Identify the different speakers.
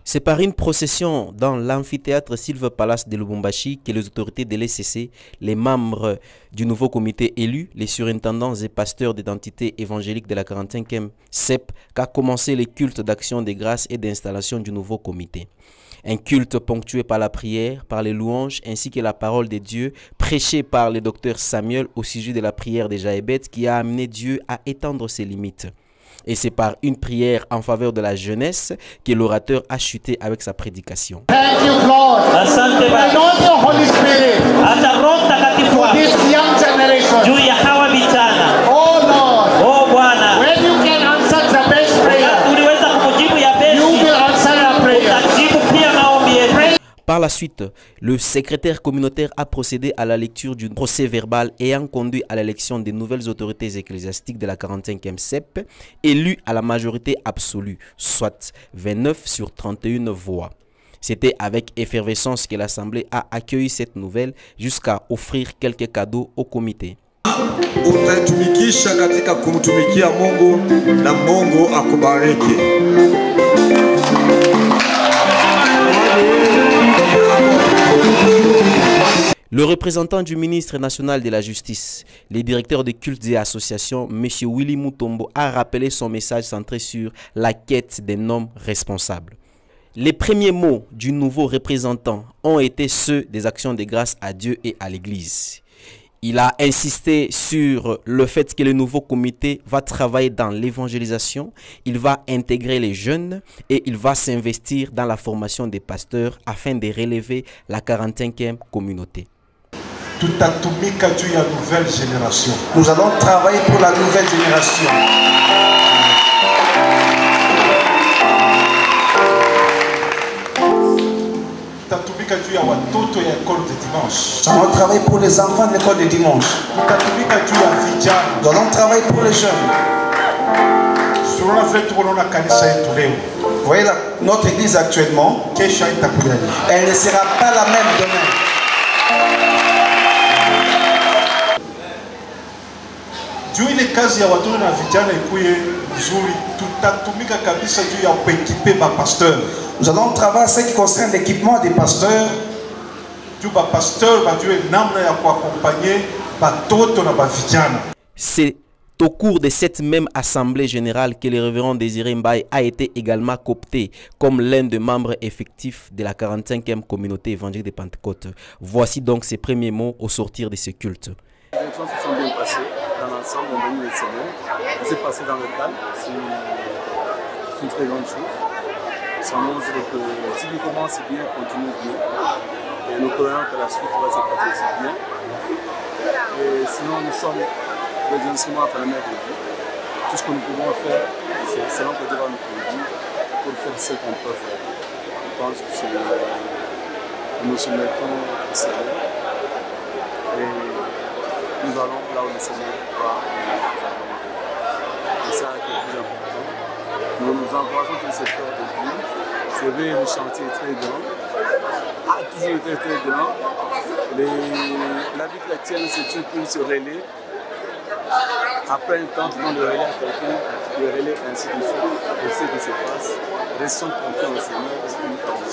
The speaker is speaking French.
Speaker 1: C'est par une procession dans l'amphithéâtre Silver Palace de Lubumbashi que les autorités de l'ECC, les membres du nouveau comité élu, les surintendants et pasteurs d'identité évangélique de la 45e CEP, qu'a commencé le culte d'action de grâce et d'installation du nouveau comité. Un culte ponctué par la prière, par les louanges ainsi que la parole de Dieu prêchée par le docteur Samuel au sujet de la prière de Jaébet qui a amené Dieu à étendre ses limites. Et c'est par une prière en faveur de la jeunesse que l'orateur a chuté avec sa prédication.
Speaker 2: Thank you, Lord. And all the Holy Spirit for this young generation. Oh Lord, when you can answer the best prayer, you will answer our prayer.
Speaker 1: Par la suite, le secrétaire communautaire a procédé à la lecture du procès verbal ayant conduit à l'élection des nouvelles autorités ecclésiastiques de la 45e CEP, élues à la majorité absolue, soit 29 sur 31 voix. C'était avec effervescence que l'Assemblée a accueilli cette nouvelle jusqu'à offrir quelques cadeaux au comité.
Speaker 3: Utatumikisha katika kumtumikia Mungu na Mungu akubariki.
Speaker 1: Le représentant du ministre national de la Justice, le directeur de cultes et associations, M. Willy Mutombo, a rappelé son message centré sur la quête d'un homme responsable. Les premiers mots du nouveau représentant ont été ceux des actions de grâce à Dieu et à l'Église. Il a insisté sur le fait que le nouveau comité va travailler dans l'évangélisation, il va intégrer les jeunes et il va s'investir dans la formation des pasteurs afin de relever la 45e communauté.
Speaker 3: Tutatumika juu ya nouvelle génération.
Speaker 4: Nous allons travailler pour la nouvelle génération.
Speaker 3: Tutatumika juu ya watoto ya école de dimanche.
Speaker 4: Nous allons travailler pour les enfants de l'école de dimanche.
Speaker 3: Tutatumika juu ya vijana.
Speaker 4: Nous allons travailler pour les jeunes.
Speaker 3: Surona vile tunaona kanisa yetu leo.
Speaker 4: Vous voyez notre église actuellement,
Speaker 3: Kesho itakuwa.
Speaker 4: elle ne sera pas la même demain.
Speaker 3: Juu ile kazi ya watoto na vijana ikuye nzuri, tutatumika kabisa juu ya kuekipe ba pasteur.
Speaker 4: Nous allons travailler ce qui concerne l'équipement des pasteurs.
Speaker 3: Juu ba pasteur bajue namna ya kuaccompagner batoto na ba vijana.
Speaker 1: C'est au cours de cette même assemblée générale que le révérend Désiré Mbaye a été également coopté comme l'un des membres effectifs de la 45e communauté évangélique de Pentecôte. Voici donc ses premiers mots au sortir de ce culte.
Speaker 5: Les élections se sont bien passées dans l'ensemble, on a eu les semaines. Ça s'est passé dans le calme, c'est une très grande chose. Ça montre que si nous commençons bien, continue bien. Et nous croyons que la suite va se passer aussi bien. Et sinon, nous sommes des instruments par la main de Dieu. Tout ce que nous pouvons faire, c'est selon que Dieu va nous conduire pour faire ce qu'on peut faire. Je pense que nous se mettons au Seigneur. Et nous allons là où le Seigneur va. C'est ça qui est le plus important. Nous nous encourageons tous ces frères de Dieu. C'est vrai, le chantier est très grand. A toujours été très grand. La vie chrétienne, c'est une course relais. Après un temps, on le relais à quelqu'un, le relais ainsi de suite. Et ce qui se passe, restons confiants au Seigneur parce que nous avons